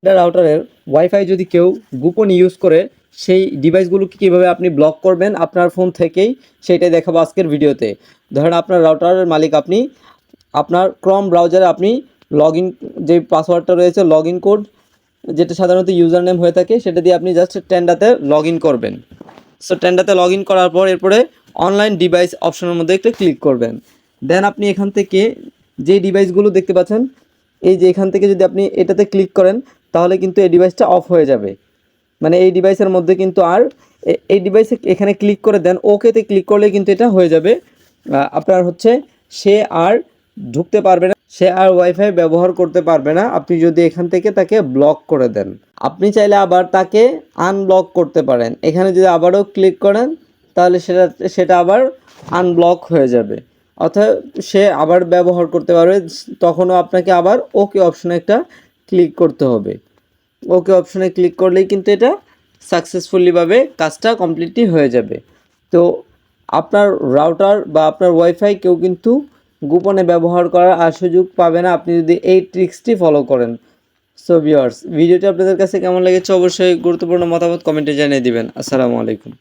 রাউটারের wifi যদি কেউ গোপন ইউজ করে সেই ডিভাইসগুলোকে কীভাবে আপনি ব্লক করবেন আপনার ফোন থেকেই সেইটাই দেখাবো আজকের ভিডিওতে। ধরেন আপনার রাউটারের মালিক আপনি, আপনার ক্রোম ব্রাউজারে আপনি লগ ইন যে পাসওয়ার্ডটা রয়েছে লগ ইন কোড যেটা সাধারণত ইউজার নেম হয়ে থাকে সেটা দিয়ে আপনি জাস্ট টেন্ডাতে লগ ইন করবেন। সো টেন্ডাতে লগ ইন করার পর এরপরে অনলাইন ডিভাইস অপশনের মধ্যে একটু ক্লিক করবেন। দেন আপনি এখান থেকে যেই ডিভাইসগুলো দেখতে পাচ্ছেন এই যে এখান থেকে যদি আপনি এটাতে ক্লিক করেন তাহলে কিন্তু এই ডিভাইসটা অফ হয়ে যাবে। মানে এই ডিভাইসের মধ্যে কিন্তু আর এই ডিভাইসে এখানে ক্লিক করে দেন ওকেতে ক্লিক করলে কিন্তু এটা হয়ে যাবে। আপনার হচ্ছে সে আর ঢুকতে পারবে না, সে আর ওয়াইফাই ব্যবহার করতে পারবে না আপনি যদি এখান থেকে তাকে ব্লক করে দেন। আপনি চাইলে আবার তাকে আনব্লক করতে পারেন। এখানে যদি আবারও ক্লিক করেন তাহলে সেটা আবার আনব্লক হয়ে যাবে, অর্থাৎ সে আবার ব্যবহার করতে পারবে। তখনও আপনাকে আবার ওকে অপশনে একটা ক্লিক করতে হবে। ওকে অপশনে ক্লিক করলেই কিন্তু এটা সাকসেসফুলিভাবে কাজটা কমপ্লিটলি হয়ে যাবে। তো আপনার রাউটার বা আপনার ওয়াইফাই কেউ কিন্তু গোপনে ব্যবহার করার আর সুযোগ পাবে না আপনি যদি এই ট্রিক্সটি ফলো করেন। সো ভিউয়ার্স, ভিডিওটি আপনাদের কাছে কেমন লেগেছে অবশ্যই গুরুত্বপূর্ণ মতামত কমেন্টে জানিয়ে দিবেন। আসসালামু আলাইকুম।